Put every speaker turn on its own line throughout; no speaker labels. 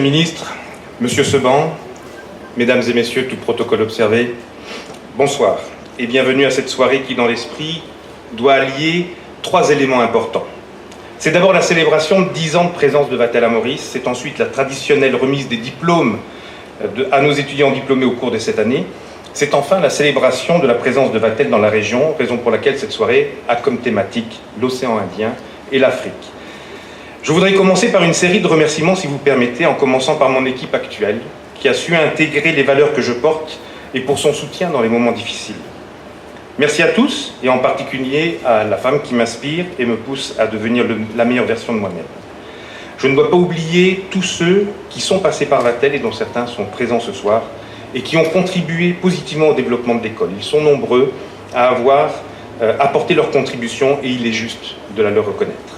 le ministre, Monsieur Seban, Mesdames et Messieurs, tout protocole observé, bonsoir et bienvenue à cette soirée qui, dans l'esprit, doit allier 3 éléments importants. C'est d'abord la célébration de 10 ans de présence de Vatel à Maurice, c'est ensuite la traditionnelle remise des diplômes à nos étudiants diplômés au cours de cette année, c'est enfin la célébration de la présence de Vatel dans la région, raison pour laquelle cette soirée a comme thématique l'océan Indien et l'Afrique. Je voudrais commencer par une série de remerciements, si vous permettez, en commençant par mon équipe actuelle, qui a su intégrer les valeurs que je porte et pour son soutien dans les moments difficiles. Merci à tous, et en particulier à la femme qui m'inspire et me pousse à devenir la meilleure version de moi-même. Je ne dois pas oublier tous ceux qui sont passés par Vatel et dont certains sont présents ce soir et qui ont contribué positivement au développement de l'école. Ils sont nombreux à avoir apporté leur contribution et il est juste de la leur reconnaître.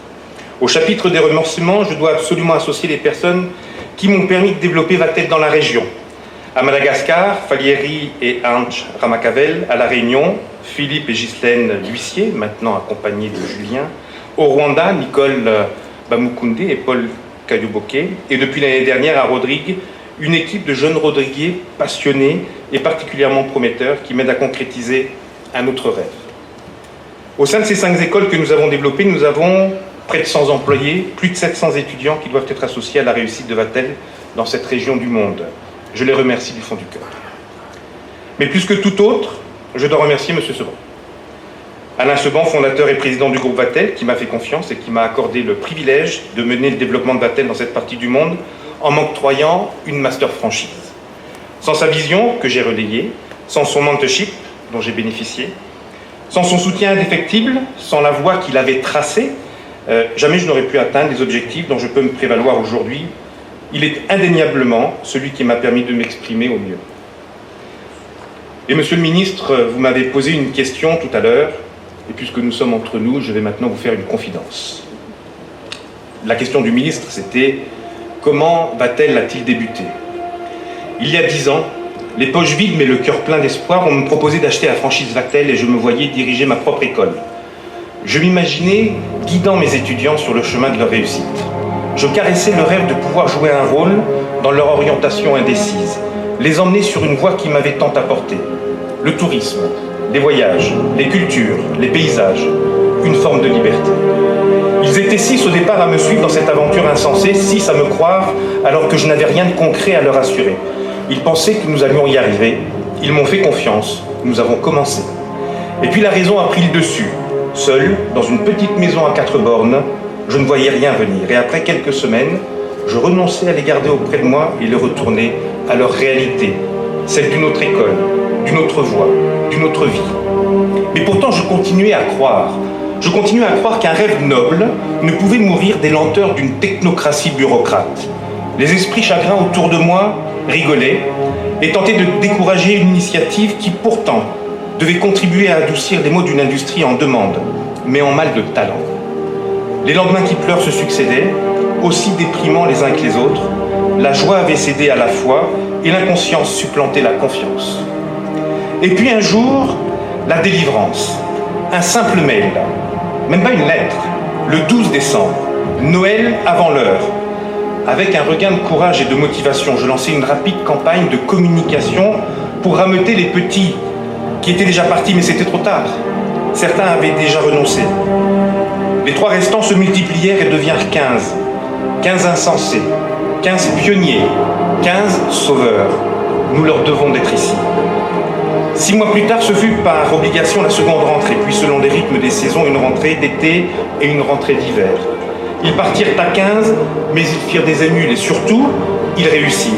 Au chapitre des remerciements, je dois absolument associer les personnes qui m'ont permis de développer Vatel dans la région. À Madagascar, Falieri et Ange Ramakavel. À La Réunion, Philippe et Ghislaine L'Huissier, maintenant accompagnés de Julien. Au Rwanda, Nicole Bamukunde et Paul Kayoboke. Et depuis l'année dernière, à Rodrigue, une équipe de jeunes Rodriguiers passionnés et particulièrement prometteurs qui m'aident à concrétiser un autre rêve. Au sein de ces 5 écoles que nous avons développées, nous avons près de 100 employés, plus de 700 étudiants qui doivent être associés à la réussite de Vatel dans cette région du monde. Je les remercie du fond du cœur. Mais plus que tout autre, je dois remercier M. Seban. Alain Seban, fondateur et président du groupe Vatel, qui m'a fait confiance et qui m'a accordé le privilège de mener le développement de Vatel dans cette partie du monde en m'octroyant une master franchise. Sans sa vision, que j'ai relayée, sans son mentorship, dont j'ai bénéficié, sans son soutien indéfectible, sans la voie qu'il avait tracée, jamais je n'aurais pu atteindre les objectifs dont je peux me prévaloir aujourd'hui. Il est indéniablement celui qui m'a permis de m'exprimer au mieux. Et Monsieur le Ministre, vous m'avez posé une question tout à l'heure, et puisque nous sommes entre nous, je vais maintenant vous faire une confidence. La question du ministre, c'était « Comment Vatel a-t-il débuté ?» Il y a 10 ans, les poches vides mais le cœur plein d'espoir, on me proposait d'acheter la franchise Vatel et je me voyais diriger ma propre école. Je m'imaginais guidant mes étudiants sur le chemin de leur réussite. Je caressais le rêve de pouvoir jouer un rôle dans leur orientation indécise, les emmener sur une voie qui m'avait tant apporté. Le tourisme, les voyages, les cultures, les paysages, une forme de liberté. Ils étaient 6 au départ à me suivre dans cette aventure insensée, 6 à me croire alors que je n'avais rien de concret à leur assurer. Ils pensaient que nous allions y arriver, ils m'ont fait confiance, nous avons commencé. Et puis la raison a pris le dessus. Seul, dans une petite maison à 4 bornes, je ne voyais rien venir. Et après quelques semaines, je renonçais à les garder auprès de moi et les retournais à leur réalité, celle d'une autre école, d'une autre voie, d'une autre vie. Mais pourtant, je continuais à croire. Je continuais à croire qu'un rêve noble ne pouvait mourir des lenteurs d'une technocratie bureaucrate. Les esprits chagrins autour de moi rigolaient et tentaient de décourager une initiative qui, pourtant, devait contribuer à adoucir les maux d'une industrie en demande, mais en mal de talent. Les lendemains qui pleurent se succédaient, aussi déprimants les uns que les autres. La joie avait cédé à la foi et l'inconscience supplantait la confiance. Et puis un jour, la délivrance. Un simple mail, même pas une lettre, le 12 décembre, Noël avant l'heure. Avec un regain de courage et de motivation, je lançais une rapide campagne de communication pour rameuter les petits qui étaient déjà partis, mais c'était trop tard. Certains avaient déjà renoncé. Les 3 restants se multiplièrent et devinrent 15. 15 insensés, 15 pionniers, 15 sauveurs. Nous leur devons d'être ici. 6 mois plus tard, ce fut par obligation la seconde rentrée, puis selon les rythmes des saisons, une rentrée d'été et une rentrée d'hiver. Ils partirent à 15, mais ils firent des émules et surtout, ils réussirent.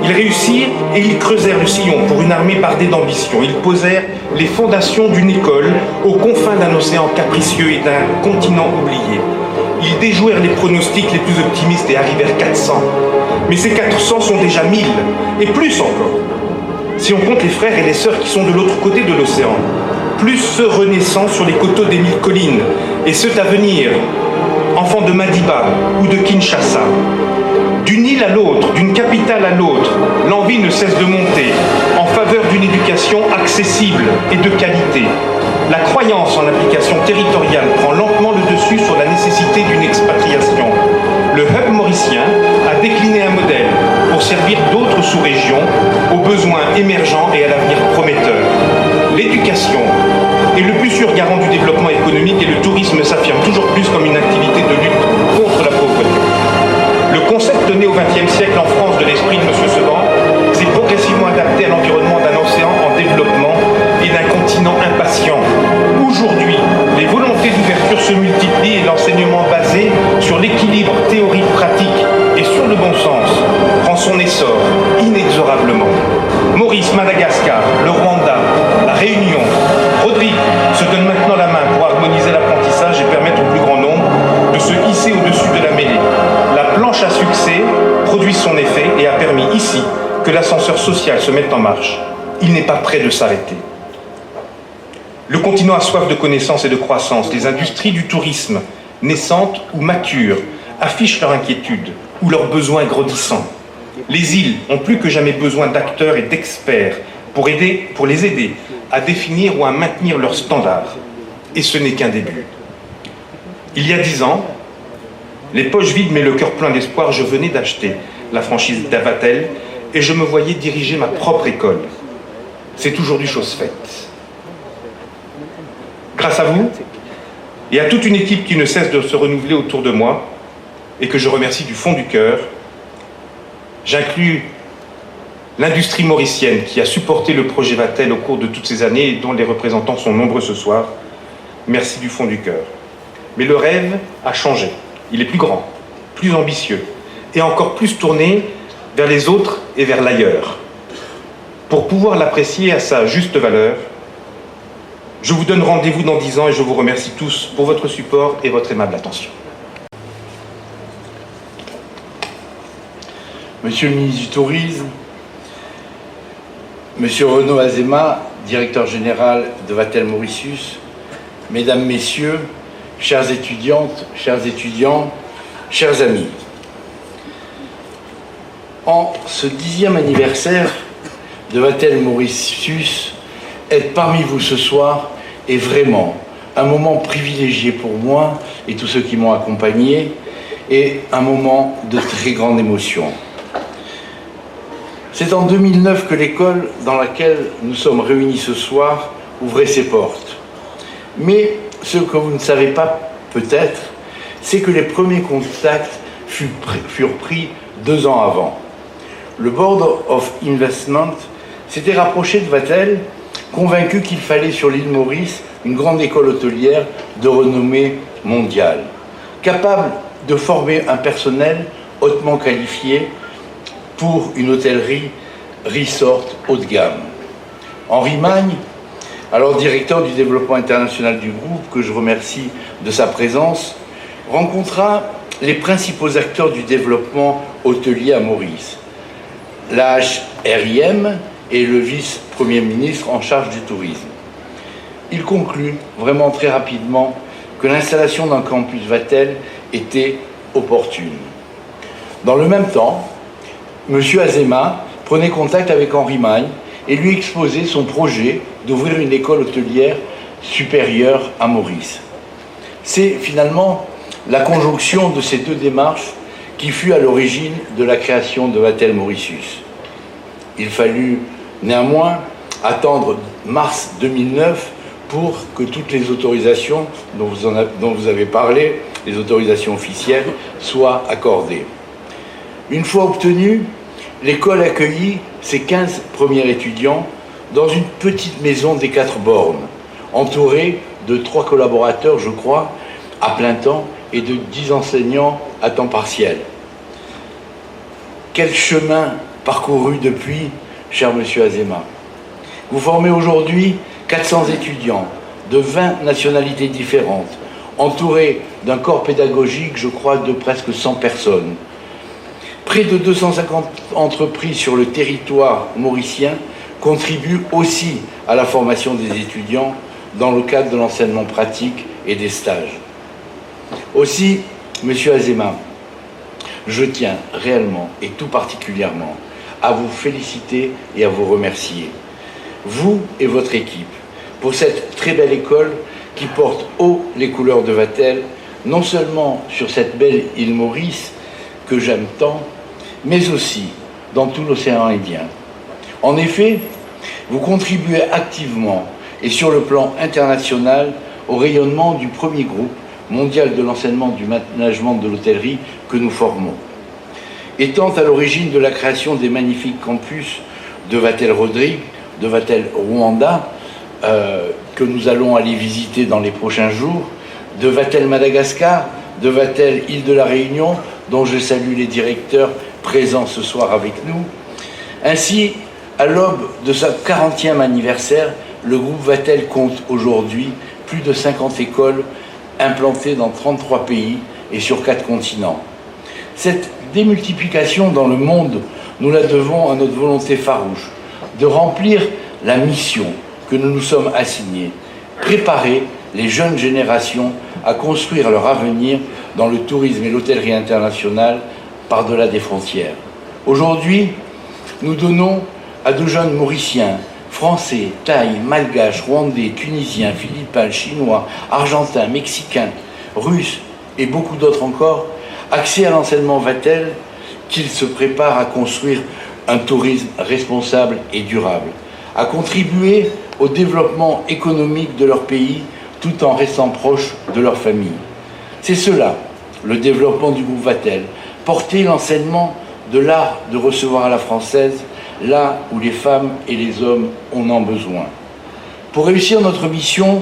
Ils réussirent et ils creusèrent le sillon pour une armée bardée d'ambition. Ils posèrent les fondations d'une école aux confins d'un océan capricieux et d'un continent oublié. Ils déjouèrent les pronostics les plus optimistes et arrivèrent 400. Mais ces 400 sont déjà 1000, et plus encore. Si on compte les frères et les sœurs qui sont de l'autre côté de l'océan, plus ceux renaissant sur les coteaux des 1000 collines, et ceux à venir, enfants de Madiba ou de Kinshasa. D'une île à l'autre, d'une capitale à l'autre, l'envie ne cesse de monter en faveur d'une éducation accessible et de qualité. La croyance en l'application territoriale prend lentement le dessus sur la nécessité d'une expatriation. Le hub mauricien a décliné un modèle pour servir d'autres sous-régions aux besoins émergents et à l'avenir prometteur. L'éducation est le plus sûr garant du développement économique et le tourisme s'affirme toujours plus comme une activité de lutte contre la pauvreté. Le concept né au XXe siècle en France de l'esprit de M. Seban s'est progressivement adapté à l'environnement d'un océan en développement et d'un continent impatient. Aujourd'hui, les volontés d'ouverture se multiplient et l'enseignement basé sur l'équilibre théorique-pratique et sur le bon sens prend son essor inexorablement. Maurice, Madagascar, le Rwanda, la Réunion, Rodrigue se donnent maintenant la main pour harmoniser l'apprentissage et permettre au plus grand nombre de se hisser au-dessus de la mêlée. La planche à succès produit son effet et a permis ici que l'ascenseur social se mette en marche. Il n'est pas prêt de s'arrêter. Le continent a soif de connaissances et de croissance. Les industries du tourisme, naissantes ou matures, affichent leur inquiétude ou leurs besoins grandissants. Les îles ont plus que jamais besoin d'acteurs et d'experts pour les aider à définir ou à maintenir leurs standards. Et ce n'est qu'un début. Il y a 10 ans, les poches vides mais le cœur plein d'espoir, je venais d'acheter la franchise d'Avatel et je me voyais diriger ma propre école. C'est aujourd'hui chose faite. Grâce à vous et à toute une équipe qui ne cesse de se renouveler autour de moi et que je remercie du fond du cœur, j'inclus l'industrie mauricienne qui a supporté le projet Vatel au cours de toutes ces années et dont les représentants sont nombreux ce soir. Merci du fond du cœur. Mais le rêve a changé. Il est plus grand, plus ambitieux et encore plus tourné vers les autres et vers l'ailleurs. Pour pouvoir l'apprécier à sa juste valeur, je vous donne rendez-vous dans 10 ans et je vous remercie tous pour votre support et votre aimable attention.
Monsieur le ministre du Tourisme, Monsieur Renaud Azéma, directeur général de Vatel Mauritius, Mesdames, Messieurs, chères étudiantes, chers étudiants, chers amis. En ce 10e anniversaire de Vatel Mauritius, être parmi vous ce soir est vraiment un moment privilégié pour moi et tous ceux qui m'ont accompagné et un moment de très grande émotion. C'est en 2009 que l'école dans laquelle nous sommes réunis ce soir ouvrait ses portes. Mais ce que vous ne savez pas peut-être, c'est que les premiers contacts furent pris 2 ans avant. Le Board of Investment s'était rapproché de Vatel, convaincu qu'il fallait sur l'île Maurice une grande école hôtelière de renommée mondiale, capable de former un personnel hautement qualifié pour une hôtellerie resort haut de gamme. Henri Magne, alors directeur du développement international du groupe, que je remercie de sa présence, rencontra les principaux acteurs du développement hôtelier à Maurice, la HRIM et le vice-premier ministre en charge du tourisme. Il conclut vraiment très rapidement que l'installation d'un campus Vatel était opportune. Dans le même temps, M. Azéma prenait contact avec Henri Magne et lui exposait son projet d'ouvrir une école hôtelière supérieure à Maurice. C'est finalement la conjonction de ces 2 démarches qui fut à l'origine de la création de Vatel Mauritius. Il fallut néanmoins attendre mars 2009 pour que toutes les autorisations dont vous avez parlé, les autorisations officielles, soient accordées. Une fois obtenues, l'école accueillit ses 15 premiers étudiants dans une petite maison des 4 bornes, entourée de 3 collaborateurs, je crois, à plein temps et de 10 enseignants à temps partiel. Quel chemin parcouru depuis, cher monsieur Azéma. Vous formez aujourd'hui 400 étudiants de 20 nationalités différentes, entourés d'un corps pédagogique, je crois, de presque 100 personnes. Près de 250 entreprises sur le territoire mauricien contribuent aussi à la formation des étudiants dans le cadre de l'enseignement pratique et des stages. Aussi, monsieur Azéma, je tiens réellement et tout particulièrement à vous féliciter et à vous remercier, vous et votre équipe, pour cette très belle école qui porte haut les couleurs de Vatel, non seulement sur cette belle île Maurice que j'aime tant, mais aussi dans tout l'océan Indien. En effet, vous contribuez activement et sur le plan international au rayonnement du premier groupe mondial de l'enseignement du management de l'hôtellerie que nous formons. Étant à l'origine de la création des magnifiques campus de Vatel-Rodrigue, de Vatel-Rwanda, que nous allons aller visiter dans les prochains jours, de Vatel-Madagascar, de Vatel-Île de la Réunion, dont je salue les directeurs présents ce soir avec nous. Ainsi, à l'aube de sa 40e anniversaire, le groupe Vatel compte aujourd'hui plus de 50 écoles implantées dans 33 pays et sur 4 continents. Cette démultiplication dans le monde, nous la devons à notre volonté farouche de remplir la mission que nous nous sommes assignée, préparer les jeunes générations à construire leur avenir dans le tourisme et l'hôtellerie internationale par-delà des frontières. Aujourd'hui, nous donnons à de jeunes Mauriciens, Français, Thaïs, Malgaches, Rwandais, Tunisiens, Philippins, Chinois, Argentins, Mexicains, Russes et beaucoup d'autres encore, accès à l'enseignement Vatel qu'ils se préparent à construire un tourisme responsable et durable, à contribuer au développement économique de leur pays tout en restant proches de leur famille. C'est cela, le développement du groupe Vatel, porter l'enseignement de l'art de recevoir à la française, là où les femmes et les hommes en ont besoin. Pour réussir notre mission,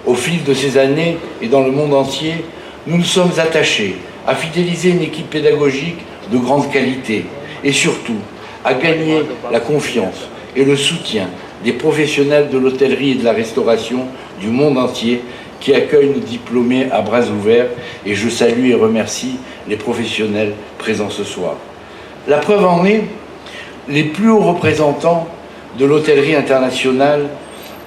au fil de ces années et dans le monde entier, nous nous sommes attachés à fidéliser une équipe pédagogique de grande qualité et surtout à gagner la confiance et le soutien des professionnels de l'hôtellerie et de la restauration du monde entier qui accueillent nos diplômés à bras ouverts, et je salue et remercie les professionnels présents ce soir. La preuve en est, les plus hauts représentants de l'hôtellerie internationale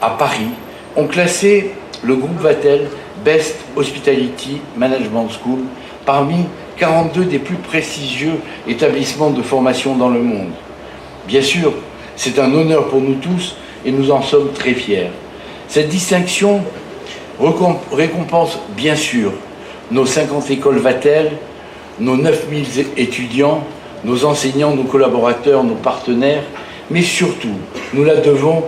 à Paris ont classé le groupe Vatel Best Hospitality Management School parmi 42 des plus prestigieux établissements de formation dans le monde. Bien sûr, c'est un honneur pour nous tous et nous en sommes très fiers. Cette distinction récompense bien sûr nos 50 écoles Vatel, nos 9000 étudiants, nos enseignants, nos collaborateurs, nos partenaires, mais surtout, nous la devons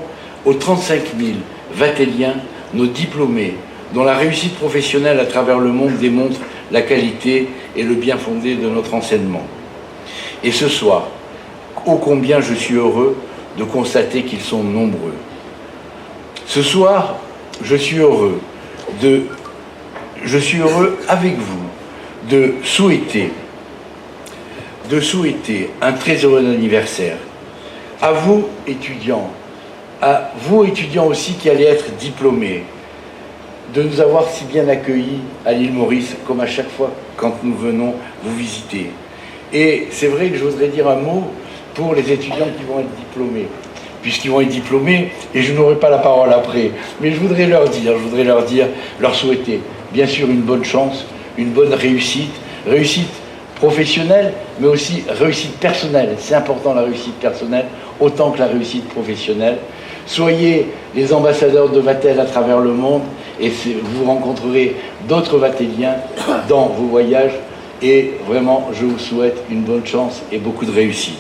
aux 35 000 Vatéliens, nos diplômés, dont la réussite professionnelle à travers le monde démontre la qualité et le bien fondé de notre enseignement. Et ce soir, ô combien je suis heureux de constater qu'ils sont nombreux. Ce soir, je suis heureux avec vous de souhaiter un très heureux anniversaire à vous étudiants aussi qui allez être diplômés, de nous avoir si bien accueillis à l'île Maurice, comme à chaque fois quand nous venons vous visiter. Et c'est vrai que je voudrais dire un mot pour les étudiants qui vont être diplômés, puisqu'ils vont être diplômés, et je n'aurai pas la parole après, mais je voudrais leur souhaiter, bien sûr, une bonne chance, une bonne réussite professionnelle, mais aussi réussite personnelle. C'est important, la réussite personnelle, autant que la réussite professionnelle. Soyez les ambassadeurs de Vatel à travers le monde, et vous rencontrerez d'autres Vatéliens dans vos voyages, et vraiment, je vous souhaite une bonne chance et beaucoup de réussite.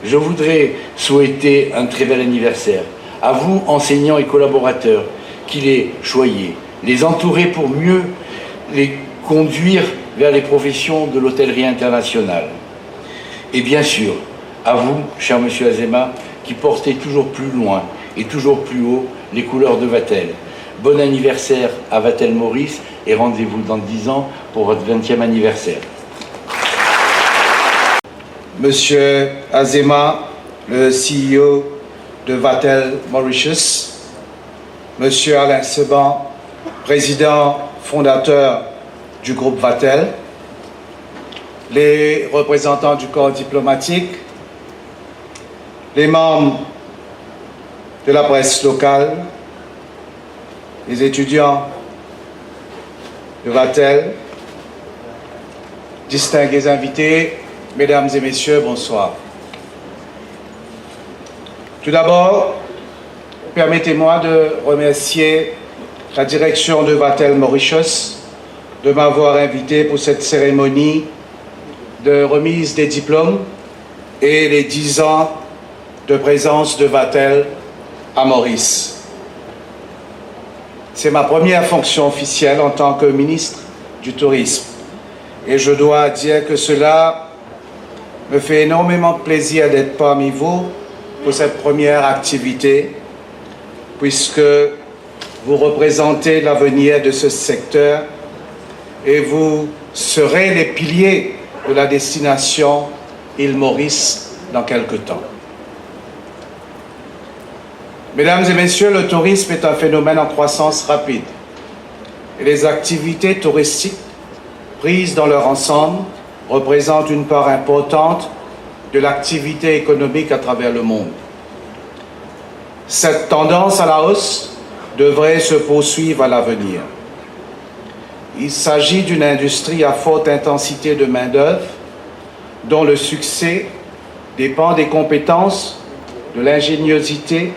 Je voudrais souhaiter un très bel anniversaire à vous, enseignants et collaborateurs, qui les choyez, les entourez pour mieux les conduire vers les professions de l'hôtellerie internationale. Et bien sûr, à vous, cher monsieur Azéma, qui portez toujours plus loin et toujours plus haut les couleurs de Vatel. Bon anniversaire à Vatel Maurice et rendez-vous dans 10 ans pour votre 20e anniversaire.
Monsieur Azéma, le CEO de Vatel Mauritius, Monsieur Alain Seban, président fondateur du groupe Vatel, les représentants du corps diplomatique, les membres de la presse locale, les étudiants de Vatel, distingués invités, mesdames et messieurs, bonsoir. Tout d'abord, permettez-moi de remercier la direction de Vatel Mauritius de m'avoir invité pour cette cérémonie de remise des diplômes et les 10 ans de présence de Vatel à Maurice. C'est ma première fonction officielle en tant que ministre du Tourisme. Et je dois dire que cela me fait énormément plaisir d'être parmi vous pour cette première activité, puisque vous représentez l'avenir de ce secteur et vous serez les piliers de la destination île Maurice dans quelque temps. Mesdames et messieurs, le tourisme est un phénomène en croissance rapide et les activités touristiques prises dans leur ensemble représentent une part importante de l'activité économique à travers le monde. Cette tendance à la hausse devrait se poursuivre à l'avenir. Il s'agit d'une industrie à forte intensité de main-d'œuvre dont le succès dépend des compétences, de l'ingéniosité,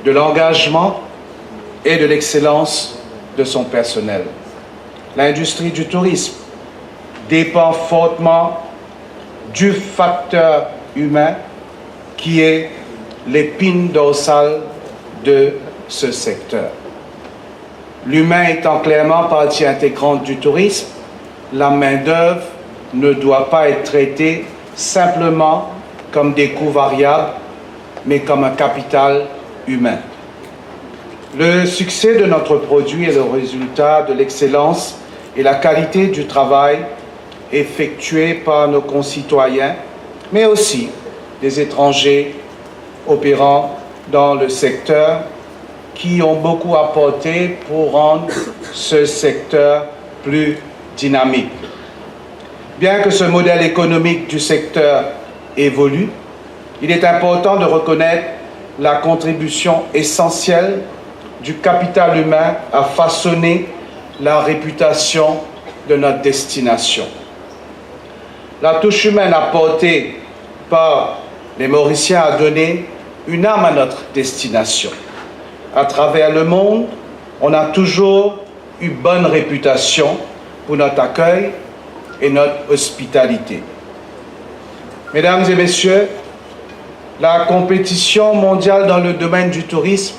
de l'engagement et de l'excellence de son personnel. L'industrie du tourisme dépend fortement du facteur humain qui est l'épine dorsale de ce secteur. L'humain étant clairement partie intégrante du tourisme, la main-d'œuvre ne doit pas être traitée simplement comme des coûts variables, mais comme un capital humain. Le succès de notre produit est le résultat de l'excellence et la qualité du travail effectué par nos concitoyens, mais aussi des étrangers opérant dans le secteur qui ont beaucoup apporté pour rendre ce secteur plus dynamique. Bien que ce modèle économique du secteur évolue, il est important de reconnaître la contribution essentielle du capital humain à façonner la réputation de notre destination. La touche humaine apportée par les Mauriciens a donné une âme à notre destination. À travers le monde, on a toujours eu bonne réputation pour notre accueil et notre hospitalité. Mesdames et messieurs, la compétition mondiale dans le domaine du tourisme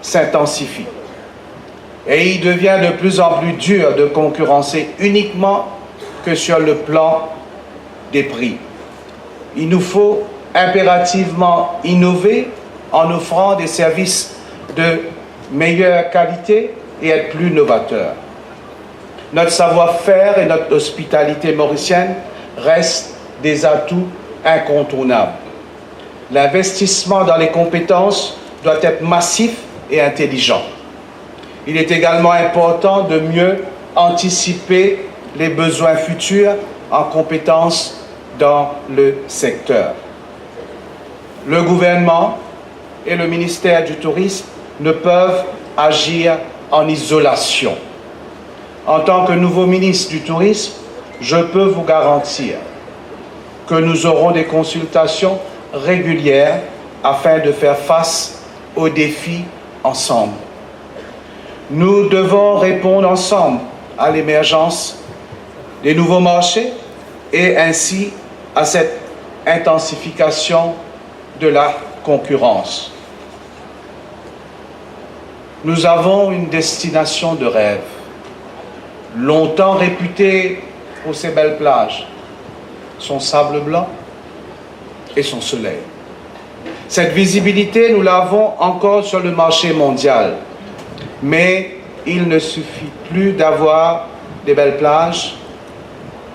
s'intensifie et il devient de plus en plus dur de concurrencer uniquement que sur le plan des prix. Il nous faut impérativement innover en offrant des services de meilleure qualité et être plus novateurs. Notre savoir-faire et notre hospitalité mauricienne restent des atouts incontournables. L'investissement dans les compétences doit être massif et intelligent. Il est également important de mieux anticiper les besoins futurs en compétences dans le secteur. Le gouvernement et le ministère du Tourisme ne peuvent agir en isolation. En tant que nouveau ministre du Tourisme, je peux vous garantir que nous aurons des consultations régulières afin de faire face aux défis ensemble. Nous devons répondre ensemble à l'émergence des nouveaux marchés et ainsi à cette intensification de la concurrence. Nous avons une destination de rêve, longtemps réputée pour ses belles plages, son sable blanc et son soleil. Cette visibilité, nous l'avons encore sur le marché mondial, mais il ne suffit plus d'avoir des belles plages,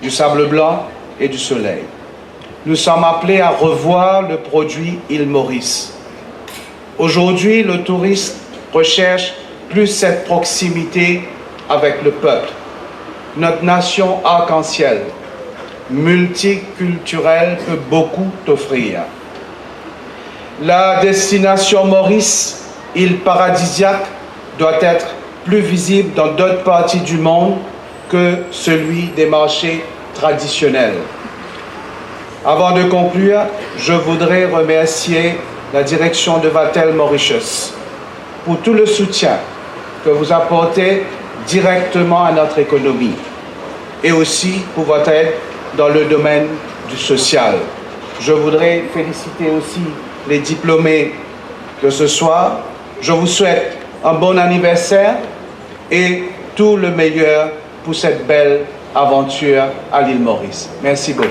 du sable blanc et du soleil. Nous sommes appelés à revoir le produit île Maurice. Aujourd'hui, le touriste recherche plus cette proximité avec le peuple. Notre nation arc-en-ciel, multiculturelle, peut beaucoup offrir. La destination Maurice, île paradisiaque, doit être plus visible dans d'autres parties du monde que celui des marchés traditionnels. Avant de conclure, je voudrais remercier la direction de Vatel Mauritius pour tout le soutien que vous apportez directement à notre économie et aussi pour votre aide dans le domaine du social. Je voudrais féliciter aussi les diplômés de ce soir. Je vous souhaite un bon anniversaire et tout le meilleur pour cette belle aventure à l'île Maurice. Merci beaucoup.